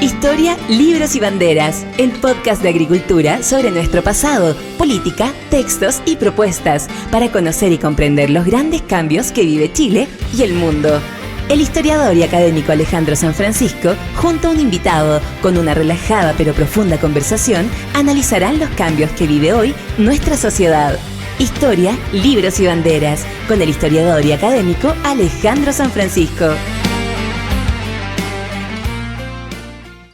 Historia, libros y banderas, el podcast de agricultura sobre nuestro pasado, política, textos y propuestas para conocer y comprender los grandes cambios que vive Chile y el mundo. El historiador y académico Alejandro San Francisco, junto a un invitado, con una relajada pero profunda conversación, analizarán los cambios que vive hoy nuestra sociedad. Historia, libros y banderas, con el historiador y académico Alejandro San Francisco.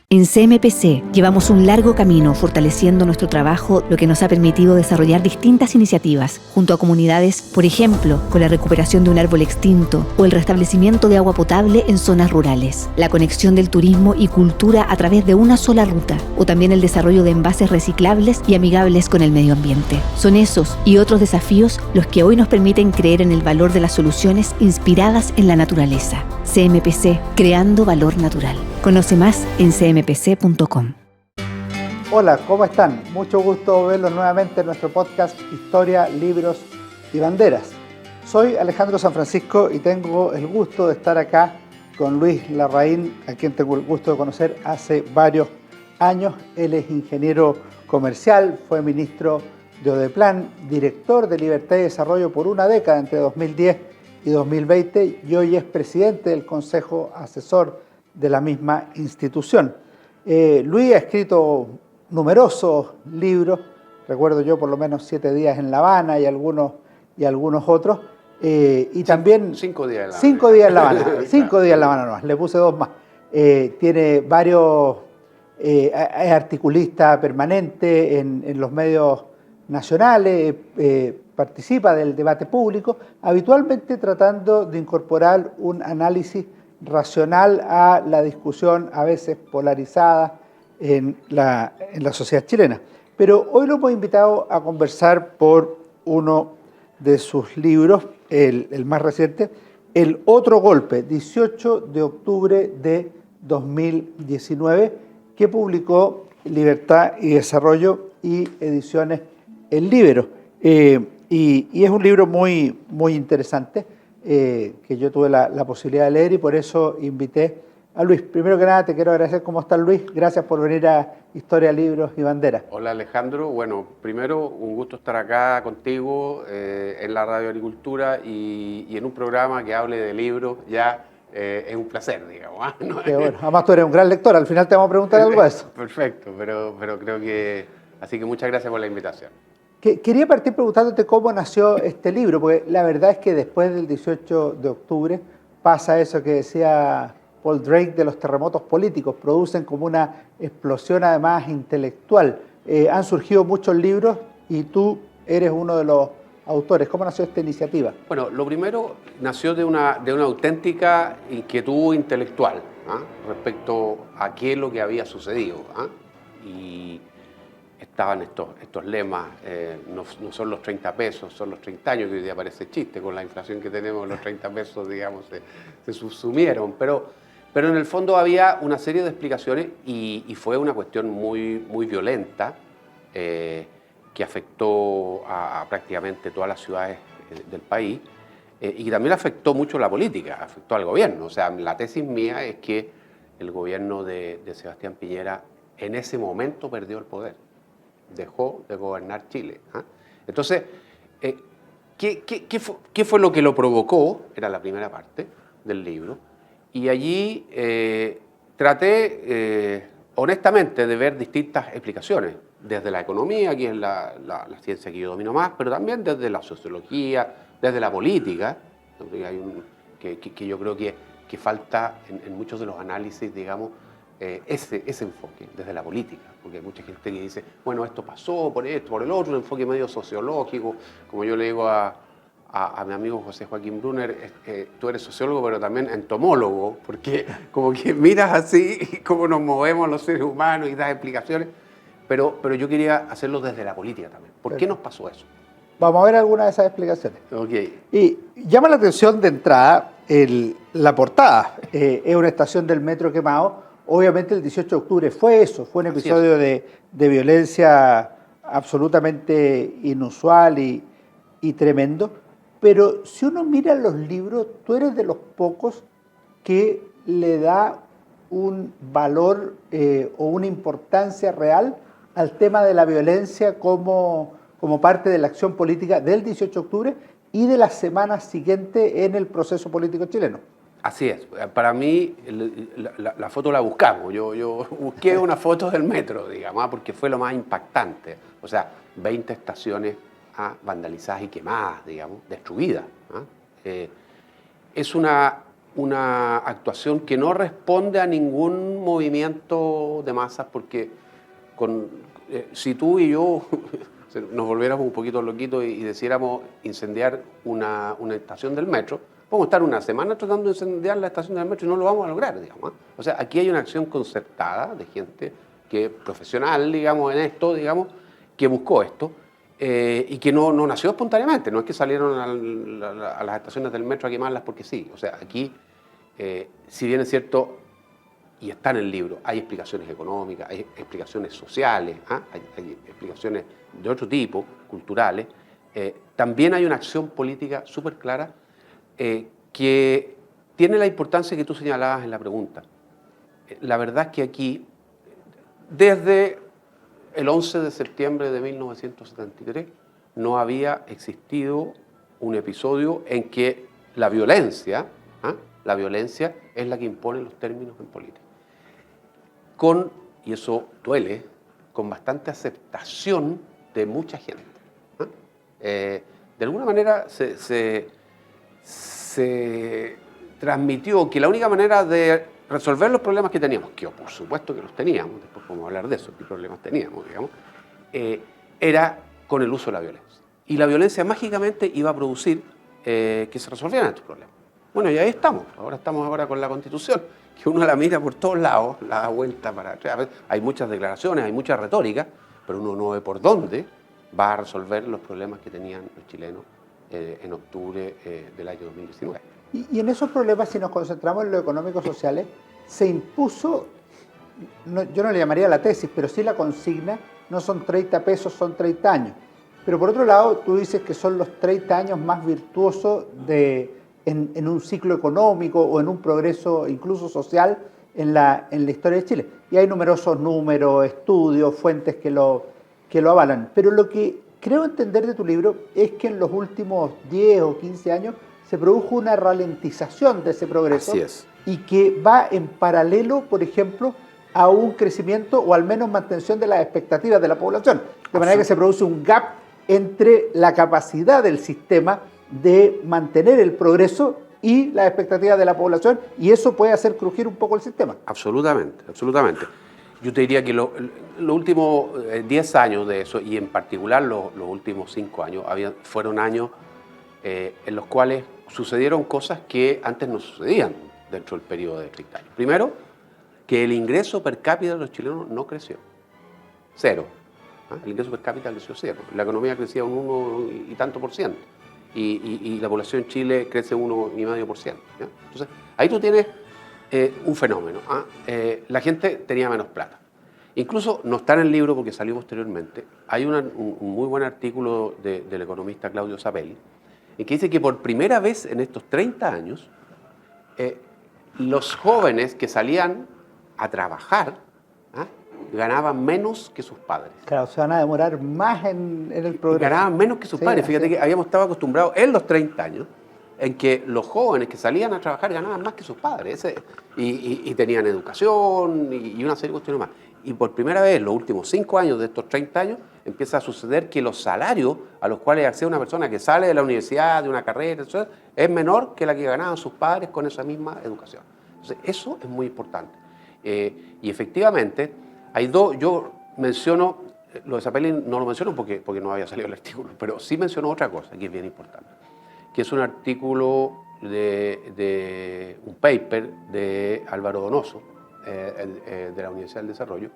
En CMPC llevamos un largo camino fortaleciendo nuestro trabajo, lo que nos ha permitido desarrollar distintas iniciativas junto a comunidades, por ejemplo, con la recuperación de un árbol extinto o el restablecimiento de agua potable en zonas rurales, la conexión del turismo y cultura a través de una sola ruta, o también el desarrollo de envases reciclables y amigables con el medio ambiente. Son esos y otros desafíos los que hoy nos permiten creer en el valor de las soluciones inspiradas en la naturaleza. CMPC, creando valor natural. Conoce más en cmpc.com. Hola, ¿cómo están? Mucho gusto verlos nuevamente en nuestro podcast Historia, Libros y Banderas. Soy Alejandro San Francisco y tengo el gusto de estar acá con Luis Larraín, a quien tengo el gusto de conocer hace varios años. Él es ingeniero comercial, fue ministro de Odeplan, director de Libertad y Desarrollo por una década entre 2010 y 2020 y hoy es presidente del Consejo Asesor de la misma institución. Luis ha escrito numerosos libros, recuerdo yo por lo menos 7 días en La Habana y algunos otros, y también 5 días en La Habana. 5 días en La Habana, 5 días en La Habana nomás, le puse 2 más. Tiene varios, es articulista permanente en los medios nacionales, participa del debate público, habitualmente tratando de incorporar un análisis racional a la discusión a veces polarizada en la sociedad chilena. Pero hoy lo hemos invitado a conversar por uno de sus libros, el más reciente, El Otro Golpe, 18 de octubre de 2019, que publicó Libertad y Desarrollo y Ediciones El Líbero. Y es un libro muy, muy interesante que yo tuve la posibilidad de leer y por eso invité a Luis. Primero que nada te quiero agradecer. ¿Cómo estás, Luis? Gracias por venir a Historia, Libros y Banderas. Hola, Alejandro. Bueno, primero un gusto estar acá contigo en la Radio Agricultura y en un programa que hable de libros ya es un placer, digamos. ¿No? Qué bueno. Además tú eres un gran lector, al final te vamos a preguntar algo de eso. Perfecto, pero creo que... Así que muchas gracias por la invitación. Quería partir preguntándote cómo nació este libro, porque la verdad es que después del 18 de octubre pasa eso que decía Paul Drake de los terremotos políticos, producen como una explosión además intelectual. Han surgido muchos libros y tú eres uno de los autores. ¿Cómo nació esta iniciativa? Bueno, lo primero nació de una auténtica inquietud intelectual respecto a qué es lo que había sucedido. Y estaban estos lemas, no son los 30 pesos, son los 30 años, que hoy día parece chiste, con la inflación que tenemos, los 30 pesos, digamos, se subsumieron, pero en el fondo había una serie de explicaciones y fue una cuestión muy, muy violenta que afectó a prácticamente todas las ciudades del país y que también afectó mucho la política, afectó al gobierno. O sea, la tesis mía es que el gobierno de Sebastián Piñera en ese momento perdió el poder. Dejó de gobernar Chile. Entonces, ¿qué fue lo que lo provocó? Era la primera parte del libro. Y allí traté, honestamente, de ver distintas explicaciones. Desde la economía, que es la ciencia que yo domino más, pero también desde la sociología, desde la política, que yo creo que falta en muchos de los análisis, digamos, ese enfoque desde la política, porque hay mucha gente que dice, bueno, esto pasó por esto, por el otro, un enfoque medio sociológico, como yo le digo a mi amigo José Joaquín Brunner, tú eres sociólogo pero también entomólogo, porque como que miras así cómo nos movemos los seres humanos y das explicaciones, pero yo quería hacerlo desde la política también. ¿Por qué nos pasó eso? Vamos a ver algunas de esas explicaciones. Okay. Y llama la atención de entrada la portada, es una estación del metro quemado. Obviamente el 18 de octubre fue eso, fue un episodio de violencia absolutamente inusual y tremendo, pero si uno mira los libros, tú eres de los pocos que le da un valor o una importancia real al tema de la violencia como parte de la acción política del 18 de octubre y de las semanas siguientes en el proceso político chileno. Así es. Para mí, la foto la buscamos. Yo busqué una foto del metro, digamos, porque fue lo más impactante. O sea, 20 estaciones vandalizadas y quemadas, digamos, destruidas. Es una actuación que no responde a ningún movimiento de masas, porque si tú y yo nos volviéramos un poquito loquitos y decidiéramos incendiar una estación del metro, podemos estar una semana tratando de incendiar la estación del metro y no lo vamos a lograr, digamos. O sea, aquí hay una acción concertada de gente que profesional, digamos, en esto, digamos, que buscó esto y que no nació espontáneamente. No es que salieron a las estaciones del metro a quemarlas porque sí. O sea, aquí, si bien es cierto, y está en el libro, hay explicaciones económicas, hay explicaciones sociales, hay explicaciones de otro tipo, culturales. También hay una acción política súper clara que tiene la importancia que tú señalabas en la pregunta. La verdad es que aquí, desde el 11 de septiembre de 1973, no había existido un episodio en que la violencia es la que impone los términos en política. Y eso duele, con bastante aceptación de mucha gente. De alguna manera se transmitió que la única manera de resolver los problemas que teníamos, que por supuesto que los teníamos, después podemos hablar de eso, qué problemas teníamos, digamos, era con el uso de la violencia. Y la violencia mágicamente iba a producir que se resolvieran estos problemas. Bueno, y ahí estamos. Ahora estamos con la Constitución, que uno la mira por todos lados, la da vuelta para atrás. Hay muchas declaraciones, hay mucha retórica, pero uno no ve por dónde va a resolver los problemas que tenían los chilenos en octubre del año 2019. Y en esos problemas, si nos concentramos en los económicos sociales, se impuso, yo no le llamaría la tesis, pero sí la consigna, no son 30 pesos, son 30 años. Pero por otro lado, tú dices que son los 30 años más virtuosos en un ciclo económico o en un progreso incluso social en la historia de Chile. Y hay numerosos números, estudios, fuentes que lo avalan. Pero lo que creo entender de tu libro es que en los últimos 10 o 15 años se produjo una ralentización de ese progreso. Así es. Y que va en paralelo, por ejemplo, a un crecimiento o al menos mantención de las expectativas de la población. De manera que se produce un gap entre la capacidad del sistema de mantener el progreso y las expectativas de la población, y eso puede hacer crujir un poco el sistema. Absolutamente, absolutamente. Yo te diría que los últimos 10 años de eso, y en particular los últimos 5 años, fueron años en los cuales sucedieron cosas que antes no sucedían dentro del periodo de 30 años. Primero, que el ingreso per cápita de los chilenos no creció. Cero. El ingreso per cápita creció cero. La economía crecía un 1 y tanto por ciento. Y la población en Chile crece 1,5%. Entonces, ahí tú tienes un fenómeno. La gente tenía menos plata. Incluso no está en el libro porque salió posteriormente. Hay un muy buen artículo del economista Claudio Sapelli, en que dice que por primera vez en estos 30 años, los jóvenes que salían a trabajar ganaban menos que sus padres. Claro, se van a demorar más en el progreso. Ganaban menos que sus padres. Fíjate que habíamos estado acostumbrados en los 30 años en que los jóvenes que salían a trabajar ganaban más que sus padres y tenían educación y una serie de cuestiones más. Y por primera vez en los últimos 5 años de estos 30 años empieza a suceder que los salarios a los cuales accede una persona que sale de la universidad, de una carrera, etc., es menor que la que ganaban sus padres con esa misma educación. Entonces, eso es muy importante. Y efectivamente, hay dos, yo menciono, lo de Sapelli no lo menciono porque no había salido el artículo, pero sí menciono otra cosa que es bien importante, que es un artículo de un paper de Álvaro Donoso, de la Universidad del Desarrollo,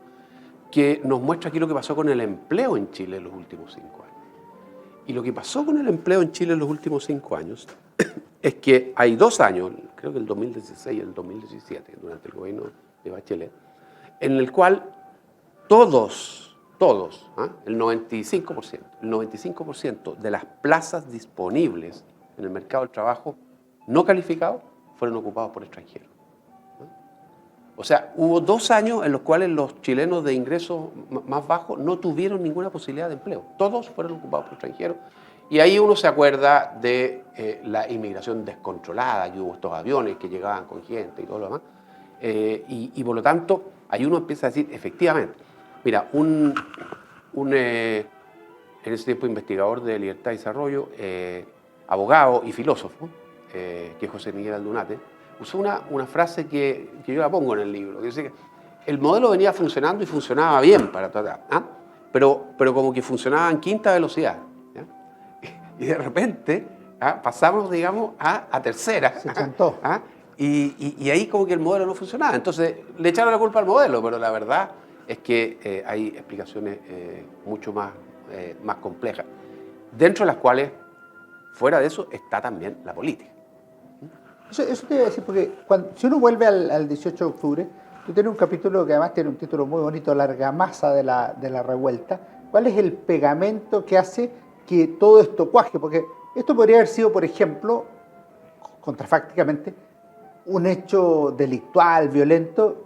que nos muestra aquí lo que pasó con el empleo en Chile en los últimos 5 años. Y lo que pasó con el empleo en Chile en los últimos 5 años es que hay 2 años, creo que el 2016 y el 2017, durante el gobierno de Bachelet, en el cual todos, el 95% de las plazas disponibles en el mercado del trabajo no calificados fueron ocupados por extranjeros. O sea, hubo 2 años en los cuales los chilenos de ingresos más bajos no tuvieron ninguna posibilidad de empleo. Todos fueron ocupados por extranjeros. Y ahí uno se acuerda de la inmigración descontrolada, que hubo estos aviones que llegaban con gente y todo lo demás. Y por lo tanto, ahí uno empieza a decir, efectivamente, mira, en ese tiempo investigador de Libertad y Desarrollo, abogado y filósofo, que es José Miguel Aldunate, usó una frase que yo la pongo en el libro, que dice que el modelo venía funcionando y funcionaba bien para tratar, pero como que funcionaba en quinta velocidad. ¿Ya? Y de repente pasamos, digamos, a tercera. Se chantó. Y ahí como que el modelo no funcionaba. Entonces le echaron la culpa al modelo, pero la verdad es que hay explicaciones mucho más complejas, dentro de las cuales, fuera de eso, está también la política. Eso te iba a decir, porque si uno vuelve al 18 de octubre, tú tienes un capítulo que además tiene un título muy bonito, La argamasa de la revuelta. ¿Cuál es el pegamento que hace que todo esto cuaje? Porque esto podría haber sido, por ejemplo, contrafácticamente, un hecho delictual, violento,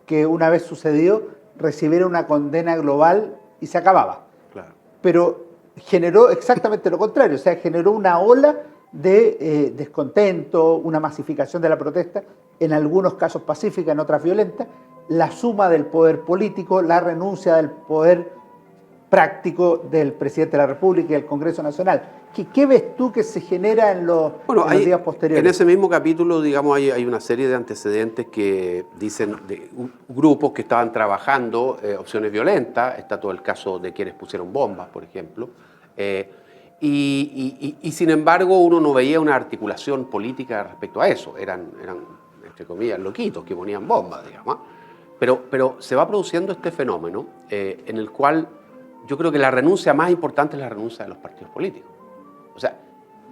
que una vez sucedido recibiera una condena global y se acababa. Claro. Pero generó exactamente lo contrario, o sea, generó una ola de descontento, una masificación de la protesta, en algunos casos pacífica, en otras violenta, la suma del poder político, la renuncia del poder práctico del presidente de la República y del Congreso Nacional. ¿Qué ves tú que se genera en los días posteriores? En ese mismo capítulo, digamos, hay una serie de antecedentes que dicen de grupos que estaban trabajando opciones violentas. Está todo el caso de quienes pusieron bombas, por ejemplo. Y sin embargo, uno no veía una articulación política respecto a eso. Eran entre comillas, loquitos que ponían bombas, digamos. Pero se va produciendo este fenómeno en el cual yo creo que la renuncia más importante es la renuncia de los partidos políticos. O sea,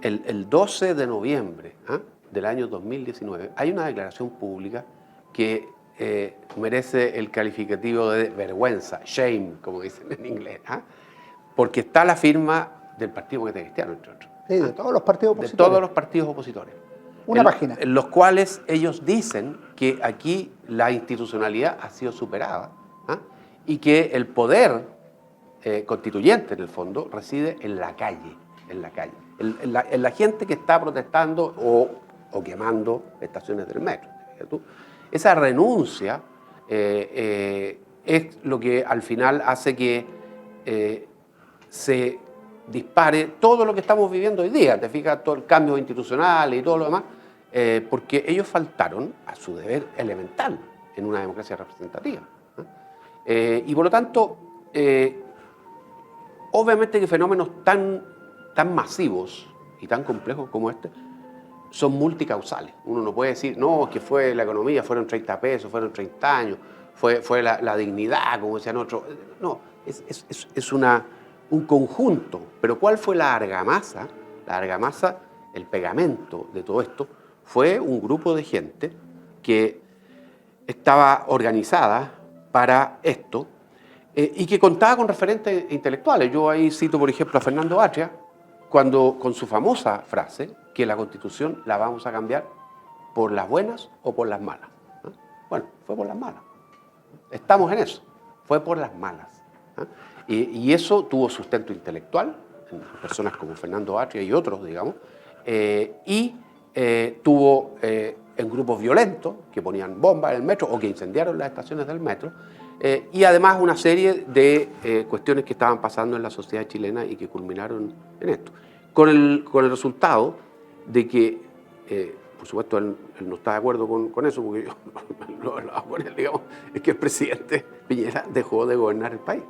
el 12 de noviembre del año 2019 hay una declaración pública que merece el calificativo de vergüenza, shame, como dicen en inglés, porque está la firma del Partido Demócrata Cristiano, entre otros. Sí, de todos los partidos opositores. De todos los partidos opositores. Una página. En los cuales ellos dicen que aquí la institucionalidad ha sido superada y que el poder constituyente, en el fondo, reside en la calle. En la gente que está protestando o quemando estaciones del metro. Esa renuncia es lo que al final hace que se dispare todo lo que estamos viviendo hoy día. Te fijas, todo el cambio institucional y todo lo demás, porque ellos faltaron a su deber elemental en una democracia representativa. Y por lo tanto, obviamente que fenómenos tan masivos y tan complejos como este son multicausales. Uno no puede decir, no, es que fue la economía, fueron 30 pesos, fueron 30 años, fue la dignidad, como decían otros. No, es un conjunto. Pero ¿cuál fue la argamasa? La argamasa, el pegamento de todo esto, fue un grupo de gente que estaba organizada para esto y que contaba con referentes intelectuales. Yo ahí cito, por ejemplo, a Fernando Atria, cuando con su famosa frase, que la Constitución la vamos a cambiar por las buenas o por las malas. Bueno, fue por las malas. Estamos en eso. Fue por las malas. Y eso tuvo sustento intelectual en personas como Fernando Atria y otros, digamos, y tuvo en grupos violentos que ponían bombas en el metro o que incendiaron las estaciones del metro, y además una serie de cuestiones que estaban pasando en la sociedad chilena y que culminaron en esto. Con el resultado de que, por supuesto, él no está de acuerdo con eso, porque yo lo hablaba con él, digamos, es que el presidente Piñera dejó de gobernar el país.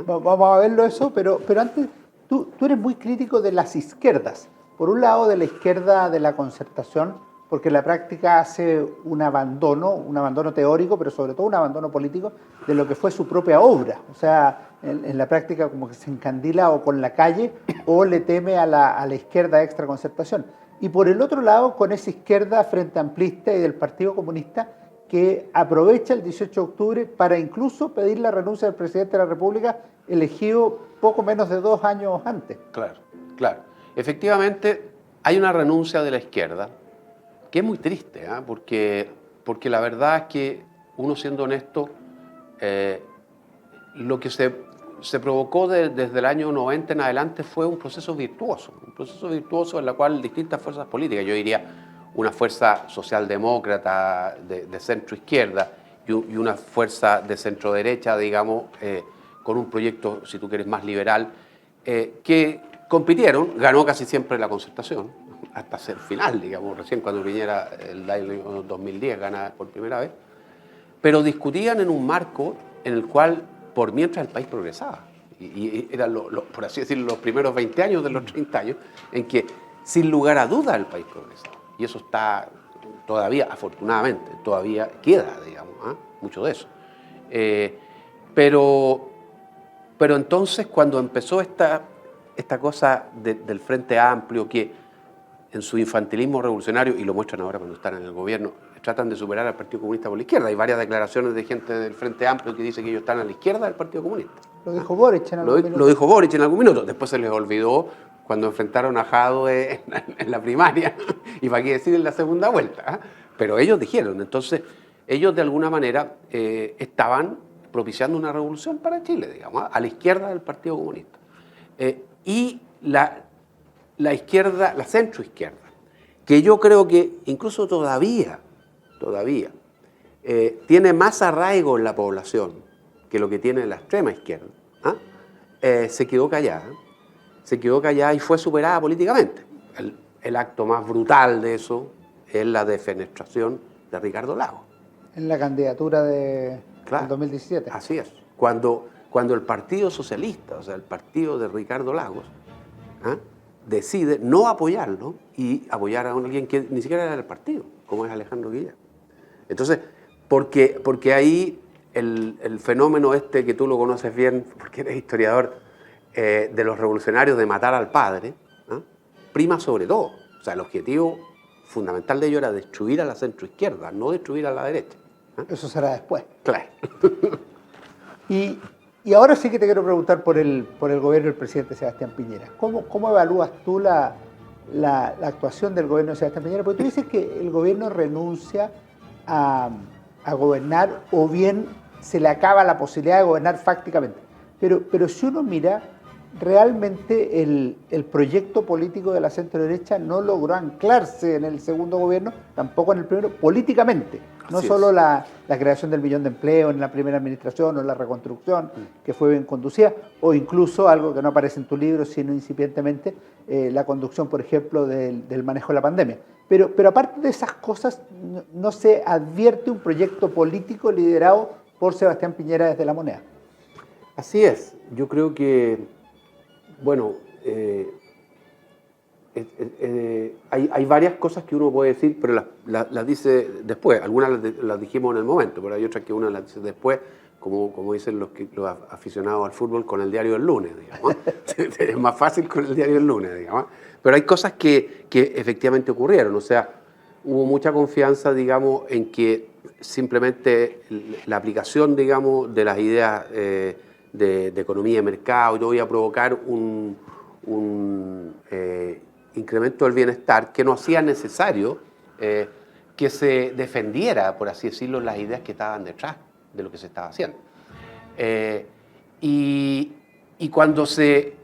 Vamos a verlo eso, pero antes, tú eres muy crítico de las izquierdas. Por un lado, de la izquierda de la concertación, porque en la práctica hace un abandono teórico, pero sobre todo un abandono político de lo que fue su propia obra. O sea, en la práctica como que se encandila o con la calle o le teme a la izquierda extra concertación. Y por el otro lado, con esa izquierda frente amplista y del Partido Comunista, que aprovecha el 18 de octubre para incluso pedir la renuncia del presidente de la República elegido poco menos de 2 años antes. Claro. Efectivamente, hay una renuncia de la izquierda que es muy triste, porque porque la verdad es que uno, siendo honesto, lo que se provocó desde el año 90 en adelante fue un proceso virtuoso en el cual distintas fuerzas políticas, yo diría una fuerza socialdemócrata de centro izquierda y una fuerza de centro derecha, digamos, con un proyecto, si tú quieres, más liberal, que compitieron. Ganó casi siempre la Concertación, hasta ser final, digamos, recién cuando Piñera el año 2010 gana por primera vez, pero discutían en un marco en el cual, por mientras el país progresaba, y eran, por así decirlo, los primeros 20 años de los 30 años, en que, sin lugar a dudas, el país progresaba. Y eso está todavía, afortunadamente, todavía queda, digamos, mucho de eso. Pero entonces, cuando empezó esta cosa del Frente Amplio, que en su infantilismo revolucionario, y lo muestran ahora cuando están en el gobierno, tratan de superar al Partido Comunista por la izquierda. Hay varias declaraciones de gente del Frente Amplio que dice que ellos están a la izquierda del Partido Comunista. Lo dijo Boric en algún minuto. Lo dijo Boric en algún minuto. Después se les olvidó cuando enfrentaron a Jadwe en la primaria, y para qué decir en la segunda vuelta. Pero ellos dijeron. Entonces, ellos de alguna manera estaban propiciando una revolución para Chile, digamos, a la izquierda del Partido Comunista. Y la izquierda, la centroizquierda, que yo creo que incluso todavía tiene más arraigo en la población que lo que tiene la extrema izquierda, se quedó callada y fue superada políticamente. El acto más brutal de eso es la defenestración de Ricardo Lagos. En la candidatura del 2017. Así es. Cuando el Partido Socialista, o sea, el partido de Ricardo Lagos, decide no apoyarlo y apoyar a alguien que ni siquiera era del partido, como es Alejandro Guillermo. Entonces, porque ahí el fenómeno este que tú lo conoces bien, porque eres historiador, de los revolucionarios de matar al padre, prima sobre todo. O sea, el objetivo fundamental de ello era destruir a la centroizquierda, no destruir a la derecha. Eso será después. Claro. Y ahora sí que te quiero preguntar por el gobierno del presidente Sebastián Piñera. ¿Cómo evalúas tú la actuación del gobierno de Sebastián Piñera? Porque tú dices que el gobierno renuncia a gobernar, o bien se le acaba la posibilidad de gobernar fácticamente. Pero si uno mira, realmente el proyecto político de la centro-derecha no logró anclarse en el segundo gobierno, tampoco en el primero, políticamente. No Así solo es. la creación del 1.000.000 de empleo en la primera administración, o la reconstrucción, que fue bien conducida, o incluso algo que no aparece en tu libro, sino incipientemente, la conducción, por ejemplo, del manejo de la pandemia. Pero aparte de esas cosas, no se advierte un proyecto político liderado por Sebastián Piñera desde La Moneda. Así es. Yo creo que, bueno, hay varias cosas que uno puede decir, pero las dice después. Algunas las dijimos en el momento, pero hay otras que uno las dice después, como dicen los aficionados al fútbol, con el diario del lunes, digamos. Es más fácil con el diario del lunes, digamos. Pero hay cosas que efectivamente ocurrieron. O sea, hubo mucha confianza, digamos, en que simplemente la aplicación, digamos, de las ideas de economía de mercado y todo iba a provocar un incremento del bienestar que no hacía necesario que se defendiera, por así decirlo, las ideas que estaban detrás de lo que se estaba haciendo. Y cuando se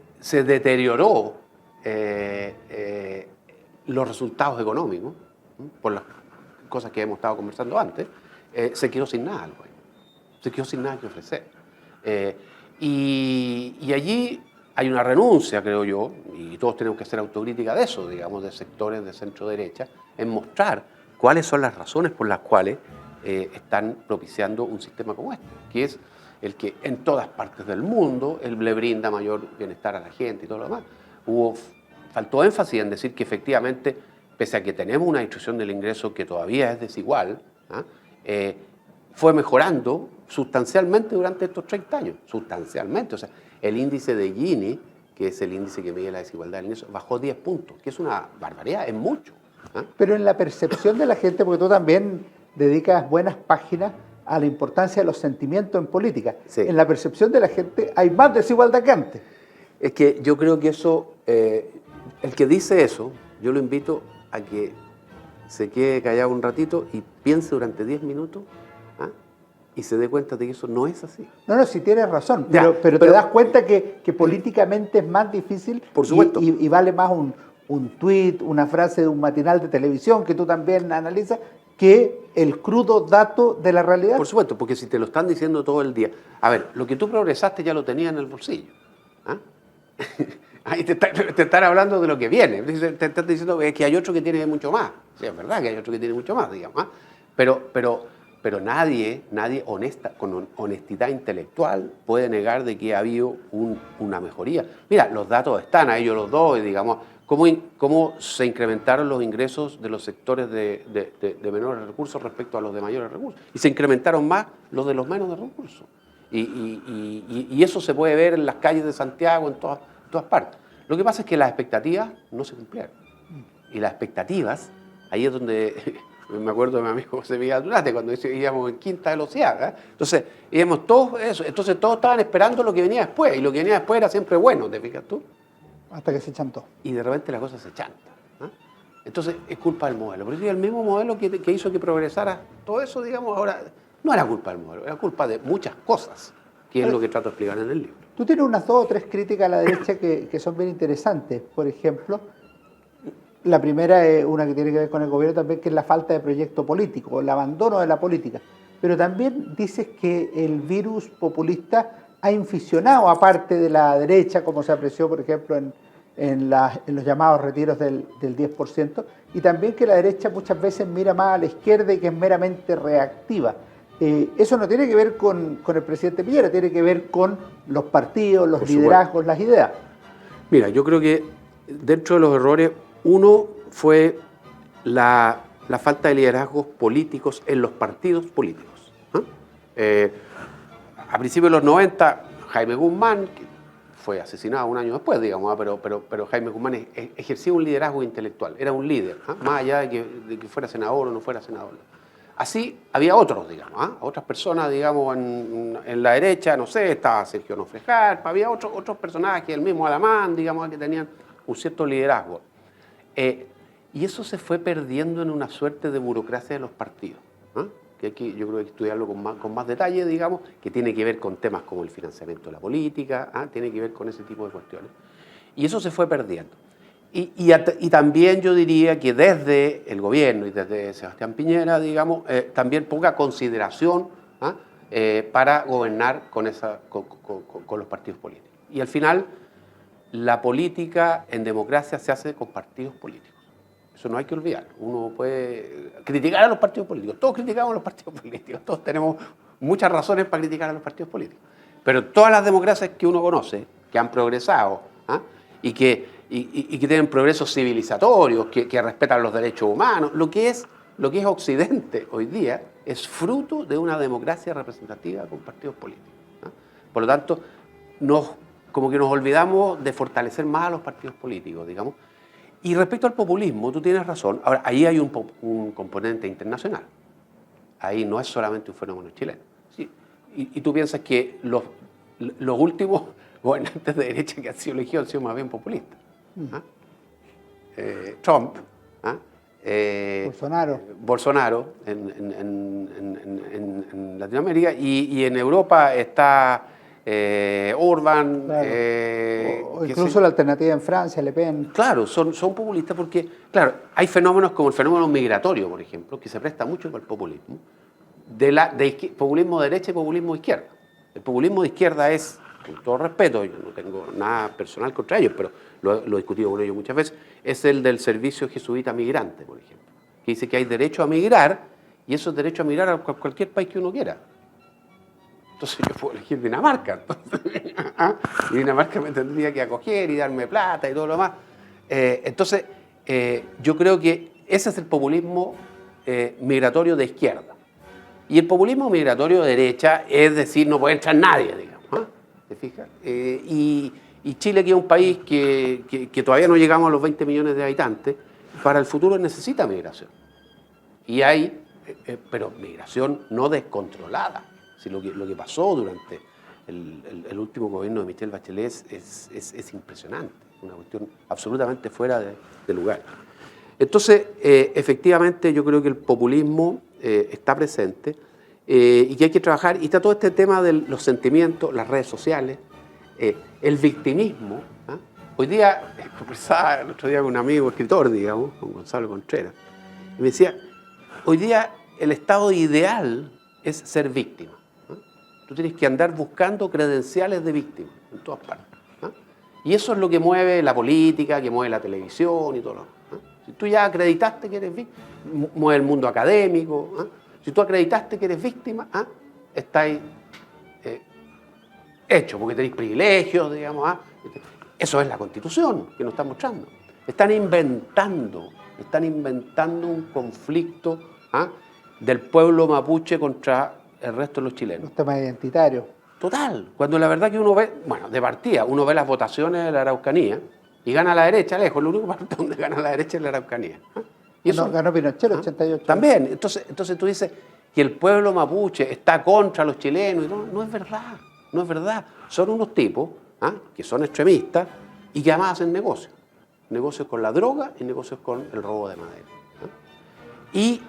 deterioró los resultados económicos, por las cosas que hemos estado conversando antes, se quedó sin nada el gobierno. Se quedó sin nada que ofrecer. Y allí hay una renuncia, creo yo, y todos tenemos que hacer autocrítica de eso, digamos, de sectores de centro-derecha, en mostrar cuáles son las razones por las cuales están propiciando un sistema como este, que es el que en todas partes del mundo le brinda mayor bienestar a la gente y todo lo demás. Faltó énfasis en decir que efectivamente, pese a que tenemos una distribución del ingreso que todavía es desigual, fue mejorando sustancialmente durante estos 30 años, sustancialmente. O sea, el índice de Gini, que es el índice que mide la desigualdad del ingreso, bajó 10 puntos, que es una barbaridad, es mucho. Pero en la percepción de la gente, porque tú también dedicas buenas páginas a la importancia de los sentimientos en política, sí. En la percepción de la gente hay más desigualdad que antes. Es que yo creo que eso, el que dice eso, yo lo invito a que se quede callado un ratito y piense durante 10 minutos, ¿ah? Y se dé cuenta de que eso no es así. No, sí tienes razón, Ya, pero te das cuenta que políticamente es más difícil. Por supuesto. Y vale más un tuit, una frase de un matinal de televisión que tú también analizas, que el crudo dato de la realidad. Por supuesto, porque si te lo están diciendo todo el día. A ver, lo que tú progresaste ya lo tenías en el bolsillo. ¿Ah? Ahí te están hablando de lo que viene. Te están diciendo que hay otro que tiene mucho más. Sí, es verdad que hay otro que tiene mucho más, digamos. ¿Ah? Pero nadie con honestidad intelectual puede negar de que ha habido una mejoría. Mira, los datos están, ahí yo los doy, digamos, cómo se incrementaron los ingresos de los sectores de menores recursos respecto a los de mayores recursos. Y se incrementaron más los de los menos de recursos. Y eso se puede ver en las calles de Santiago, en todas partes. Lo que pasa es que las expectativas no se cumplieron. Y las expectativas, ahí es donde... Me acuerdo de mi amigo José Miguel Durante cuando íbamos en quinta velocidad. Entonces, íbamos todos eso. Entonces, todos estaban esperando lo que venía después. Y lo que venía después era siempre bueno, ¿te fijas tú? Hasta que se chantó. Y de repente la cosa se chanta. ¿Ah? Entonces, es culpa del modelo. Pero el mismo modelo que hizo que progresara todo eso, digamos, ahora no era culpa del modelo, era culpa de muchas cosas, que es lo que trato de explicar en el libro. Tú tienes unas 2 o 3 críticas a la derecha que son bien interesantes. Por ejemplo, la primera es una que tiene que ver con el gobierno también, que es la falta de proyecto político, el abandono de la política. Pero también dices que el virus populista ha inficionado a parte de la derecha, como se apreció, por ejemplo, en los llamados retiros del 10%, y también que la derecha muchas veces mira más a la izquierda y que es meramente reactiva. Eso no tiene que ver con el presidente Piñera, tiene que ver con los partidos, los liderazgos, las ideas. Mira, yo creo que dentro de los errores, uno fue la falta de liderazgos políticos en los partidos políticos. A principios de los 90, Jaime Guzmán, que fue asesinado un año después, digamos, pero Jaime Guzmán ejercía un liderazgo intelectual, era un líder, más allá de que fuera senador o no fuera senador. Así había otros, digamos, otras personas, digamos, en la derecha, no sé, estaba Sergio Nofrejar, había otros personajes, el mismo Alamán, digamos, que tenían un cierto liderazgo. Y eso se fue perdiendo en una suerte de burocracia de los partidos, que aquí yo creo que hay que estudiarlo con más detalle, digamos, que tiene que ver con temas como el financiamiento de la política, tiene que ver con ese tipo de cuestiones. Y eso se fue perdiendo. Y también yo diría que desde el gobierno y desde Sebastián Piñera, digamos, también poca consideración para gobernar con los partidos políticos. Y al final, la política en democracia se hace con partidos políticos. Eso no hay que olvidar. Uno puede criticar a los partidos políticos. Todos criticamos a los partidos políticos. Todos tenemos muchas razones para criticar a los partidos políticos. Pero todas las democracias que uno conoce, que han progresado y que tienen progresos civilizatorios, que respetan los derechos humanos, lo que es Occidente hoy día es fruto de una democracia representativa con partidos políticos. Por lo tanto, como que nos olvidamos de fortalecer más a los partidos políticos, digamos. Y respecto al populismo, tú tienes razón. Ahora, ahí hay un componente internacional. Ahí no es solamente un fenómeno chileno. ¿Sí? Y tú piensas que los últimos gobernantes de derecha que han sido elegidos han sido más bien populistas. Trump, Bolsonaro en Latinoamérica, y en Europa está Orbán. Claro. O incluso la alternativa en Francia, Le Pen. Claro, son populistas porque, claro, hay fenómenos como el fenómeno migratorio, por ejemplo, que se presta mucho para el populismo, populismo de derecha y populismo de izquierda. El populismo de izquierda es, con todo respeto, yo no tengo nada personal contra ellos, pero lo he discutido con ellos muchas veces, es el del servicio jesuita migrante, por ejemplo, que dice que hay derecho a migrar, y eso es derecho a migrar a cualquier país que uno quiera. Entonces yo puedo elegir Dinamarca, y Dinamarca me tendría que acoger y darme plata y todo lo demás. Entonces, yo creo que ese es el populismo migratorio de izquierda. Y el populismo migratorio de derecha es decir, no puede entrar nadie, digamos. ¿Te fijas? Y Chile, que es un país que todavía no llegamos a los 20 millones de habitantes, para el futuro necesita migración. Y hay, pero migración no descontrolada. Si lo que pasó durante el último gobierno de Michelle Bachelet es impresionante, una cuestión absolutamente fuera de lugar. Entonces, efectivamente, yo creo que el populismo está presente y que hay que trabajar. Y está todo este tema de los sentimientos, las redes sociales, el victimismo. ¿Ah? Hoy día, conversaba el otro día con un amigo escritor, digamos, con Gonzalo Contreras, y me decía, hoy día el estado ideal es ser víctima. ¿Ah? Tú tienes que andar buscando credenciales de víctima en todas partes. ¿Ah? Y eso es lo que mueve la política, que mueve la televisión y todo lo demás. Si tú ya acreditaste que eres víctima, mueve el mundo académico. ¿Ah? Si tú acreditaste que eres víctima, estáis hecho, porque tenéis privilegios, digamos. Eso es la Constitución que nos está mostrando. Están inventando un conflicto del pueblo mapuche contra el resto de los chilenos. Los temas identitarios. Total, cuando la verdad que uno ve, bueno, de partida, uno ve las votaciones de la Araucanía y gana la derecha lejos, lo único parte donde gana la derecha es la Araucanía. Y eso, ganó Pinochet, 88. También, entonces tú dices que el pueblo mapuche está contra los chilenos, y no es verdad, no es verdad. Son unos tipos que son extremistas y que además hacen negocios con la droga y negocios con el robo de madera. Y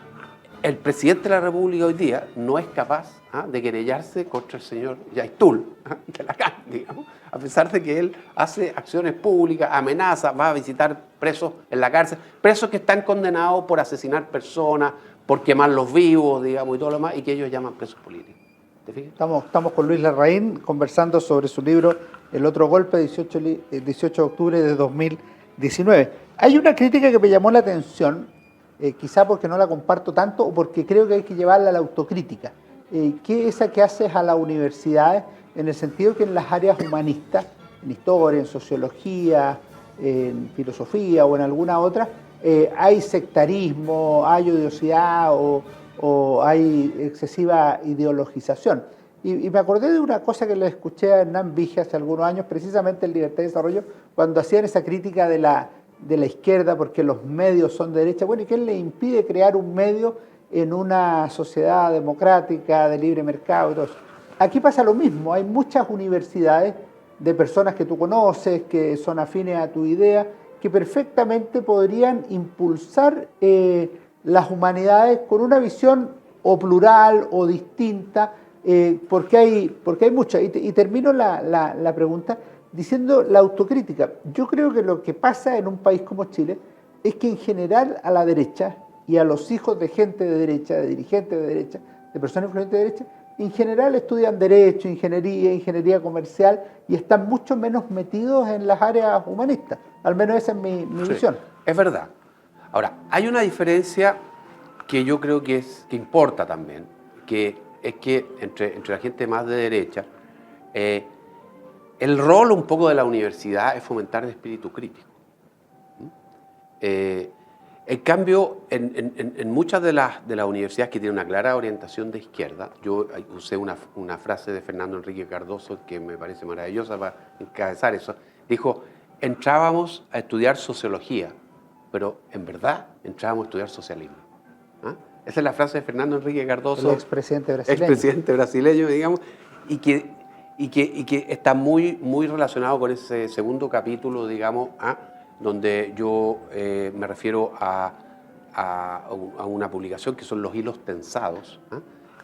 el presidente de la República hoy día no es capaz de querellarse contra el señor Yaistul de la CAN, digamos, a pesar de que él hace acciones públicas, amenaza, va a visitar presos en la cárcel, presos que están condenados por asesinar personas, por quemarlos vivos, digamos, y todo lo demás, y que ellos llaman presos políticos. ¿Te fijas? Estamos con Luis Larraín conversando sobre su libro El otro golpe, 18 de octubre de 2019. Hay una crítica que me llamó la atención, quizá porque no la comparto tanto o porque creo que hay que llevarla a la autocrítica, que es esa que haces a las universidades, en el sentido que en las áreas humanistas, en historia, en sociología, en filosofía o en alguna otra, hay sectarismo, hay odiosidad o hay excesiva ideologización. Y me acordé de una cosa que le escuché a Hernán Vige hace algunos años, precisamente en Libertad y Desarrollo, cuando hacían esa crítica de la izquierda porque los medios son de derecha. Bueno, ¿y qué le impide crear un medio en una sociedad democrática, de libre mercado y todo eso? Aquí pasa lo mismo, hay muchas universidades de personas que tú conoces, que son afines a tu idea, que perfectamente podrían impulsar las humanidades con una visión o plural o distinta, porque hay muchas. Y termino la pregunta diciendo la autocrítica. Yo creo que lo que pasa en un país como Chile es que en general a la derecha y a los hijos de gente de derecha, de dirigentes de derecha, de personas influyentes de derecha, en general estudian derecho, ingeniería comercial y están mucho menos metidos en las áreas humanistas. Al menos esa es mi visión. Es verdad. Ahora, hay una diferencia que yo creo que importa también, que es que entre la gente más de derecha, el rol un poco de la universidad es fomentar el espíritu crítico. En cambio, en muchas de las universidades que tienen una clara orientación de izquierda, yo usé una frase de Fernando Enrique Cardoso que me parece maravillosa para encabezar eso. Dijo, entrábamos a estudiar sociología, pero en verdad entrábamos a estudiar socialismo. Esa es la frase de Fernando Enrique Cardoso, el expresidente brasileño. Expresidente brasileño, digamos, y que está muy, muy relacionado con ese segundo capítulo, digamos, donde yo me refiero a una publicación que son Los hilos tensados,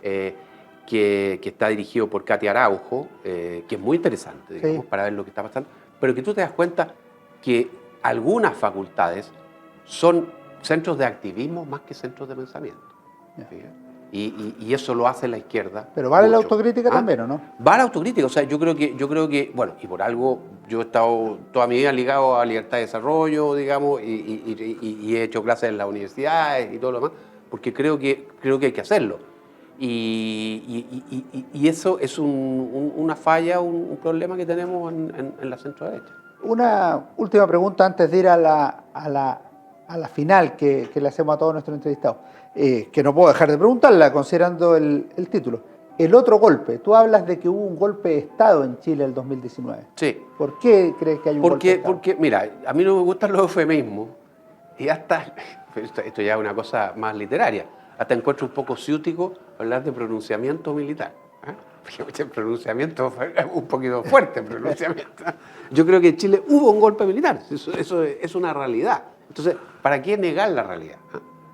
que está dirigido por Katia Araujo, que es muy interesante, digamos, sí, para ver lo que está pasando, pero que tú te das cuenta que algunas facultades son centros de activismo más que centros de pensamiento. Y eso lo hace la izquierda. Pero vale mucho. La autocrítica también, ¿o no? Vale la autocrítica, o sea, yo creo que, bueno, y por algo yo he estado toda mi vida ligado a Libertad y Desarrollo, digamos, y he hecho clases en las universidades y todo lo demás, porque creo que hay que hacerlo. Y eso es una falla, un problema que tenemos en la centro-derecha. Una última pregunta antes de ir a la final que le hacemos a todos nuestros entrevistados, que no puedo dejar de preguntarla considerando el título. El otro golpe. Tú hablas de que hubo un golpe de Estado en Chile en el 2019. Sí. ¿Por qué crees que hay un golpe de Estado? Porque, mira, a mí no me gustan los eufemismos y hasta, esto ya es una cosa más literaria, hasta encuentro un poco ciútico hablar de pronunciamiento militar. El pronunciamiento es un poquito fuerte, pronunciamiento. Yo creo que en Chile hubo un golpe militar, eso es una realidad. Entonces, ¿para qué negar la realidad?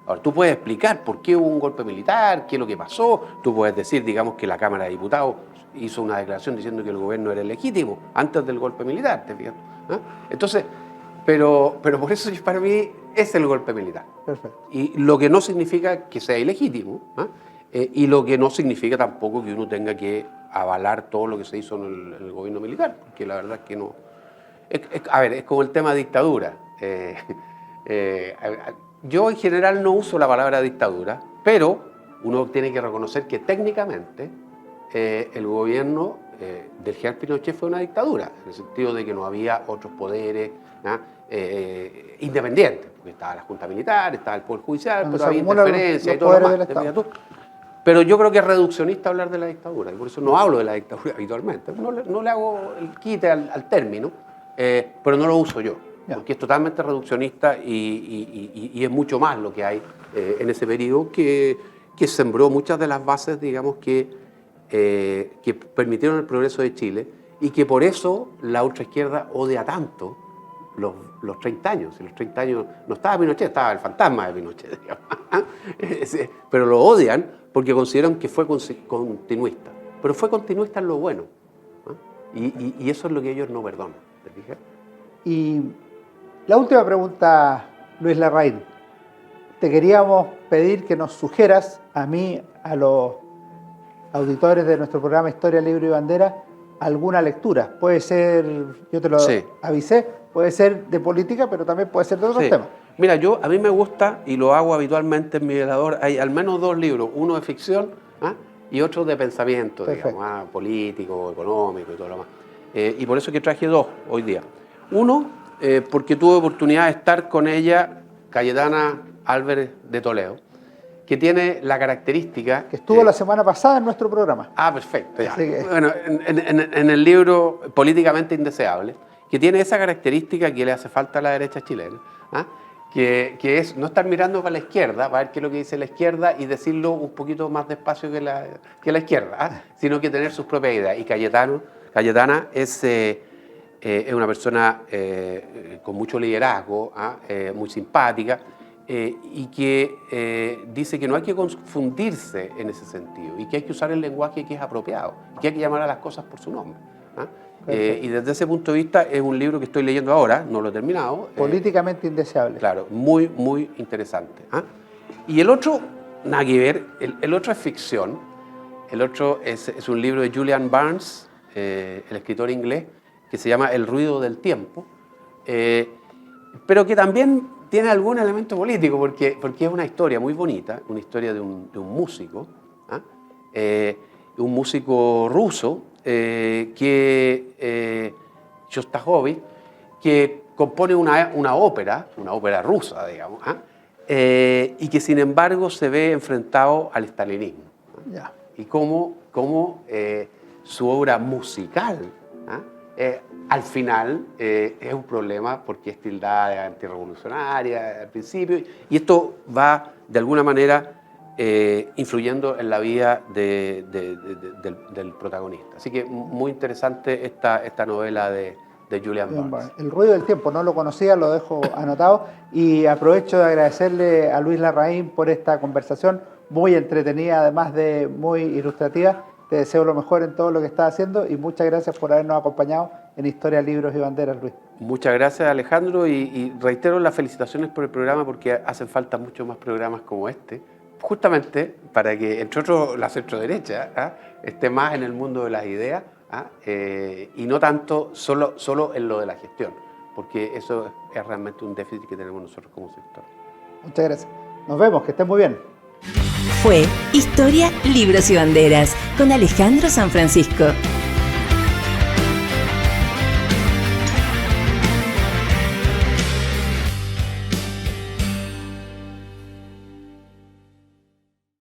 Ahora, tú puedes explicar por qué hubo un golpe militar, qué es lo que pasó, tú puedes decir, digamos, que la Cámara de Diputados hizo una declaración diciendo que el gobierno era legítimo antes del golpe militar, ¿te fijas? Entonces, pero por eso para mí es el golpe militar. Perfecto. Y lo que no significa que sea ilegítimo, y lo que no significa tampoco que uno tenga que avalar todo lo que se hizo en el gobierno militar, porque la verdad es que no. A ver, es como el tema de dictadura. Yo en general no uso la palabra dictadura, pero uno tiene que reconocer que técnicamente el gobierno del general Pinochet fue una dictadura, en el sentido de que no había otros poderes independientes, porque estaba la Junta Militar, estaba el Poder Judicial, pero había interferencia y todo lo demás. Pero yo creo que es reduccionista hablar de la dictadura, y por eso no hablo de la dictadura habitualmente. No le hago el quite al término, pero no lo uso yo, porque es totalmente reduccionista y es mucho más lo que hay en ese periodo que sembró muchas de las bases, digamos, que permitieron el progreso de Chile y que por eso la ultraizquierda odia tanto los 30 años. En los 30 años no estaba Pinochet, estaba el fantasma de Pinochet, digamos. Pero lo odian porque consideran que fue continuista. Pero fue continuista en lo bueno. Y eso es lo que ellos no perdonan. ¿Te fijas? Y la última pregunta, Luis Larraín. Te queríamos pedir que nos sugieras a mí, a los auditores de nuestro programa Historia, Libro y Bandera, alguna lectura. Puede ser, yo te lo avisé, puede ser de política, pero también puede ser de otros temas. Mira, a mí me gusta, y lo hago habitualmente en mi velador, hay al menos 2 libros, uno de ficción y otro de pensamiento, digamos, político, económico y todo lo demás. Y por eso que traje 2 hoy día. Uno, porque tuve oportunidad de estar con ella, Cayetana Álvarez de Toledo, que tiene la característica... Que estuvo la semana pasada en nuestro programa. Perfecto. Ya. Bueno, en el libro Políticamente Indeseable, que tiene esa característica que le hace falta a la derecha chilena, que es no estar mirando para la izquierda, para ver qué es lo que dice la izquierda y decirlo un poquito más despacio que la izquierda, sino que tener sus propias ideas. Y Cayetana es una persona con mucho liderazgo, muy simpática, y que dice que no hay que confundirse en ese sentido y que hay que usar el lenguaje que es apropiado, que hay que llamar a las cosas por su nombre. Y desde ese punto de vista es un libro que estoy leyendo ahora, no lo he terminado. Políticamente Indeseable. Claro, muy, muy interesante. Y el otro, nada que ver, el otro es ficción. El otro es un libro de Julian Barnes, el escritor inglés, que se llama El ruido del tiempo, pero que también tiene algún elemento político, porque es una historia muy bonita, una historia de un músico, un músico ruso, Shostakovich, que compone una ópera rusa, digamos, y que sin embargo se ve enfrentado al estalinismo. Y cómo su obra musical, al final es un problema porque es tildada de antirrevolucionaria al principio, y esto va de alguna manera influyendo en la vida del protagonista. Así que muy interesante esta novela de Julian Barnes. El ruido del tiempo, no lo conocía, lo dejo anotado, y aprovecho de agradecerle a Luis Larraín por esta conversación muy entretenida, además de muy ilustrativa. Te deseo lo mejor en todo lo que estás haciendo y muchas gracias por habernos acompañado en Historia, Libros y Banderas, Luis. Muchas gracias, Alejandro, y reitero las felicitaciones por el programa, porque hacen falta muchos más programas como este, justamente para que, entre otros, la centroderecha esté más en el mundo de las ideas y no tanto solo en lo de la gestión, porque eso es realmente un déficit que tenemos nosotros como sector. Muchas gracias. Nos vemos, que estén muy bien. Fue Historia, Libros y Banderas con Alejandro San Francisco.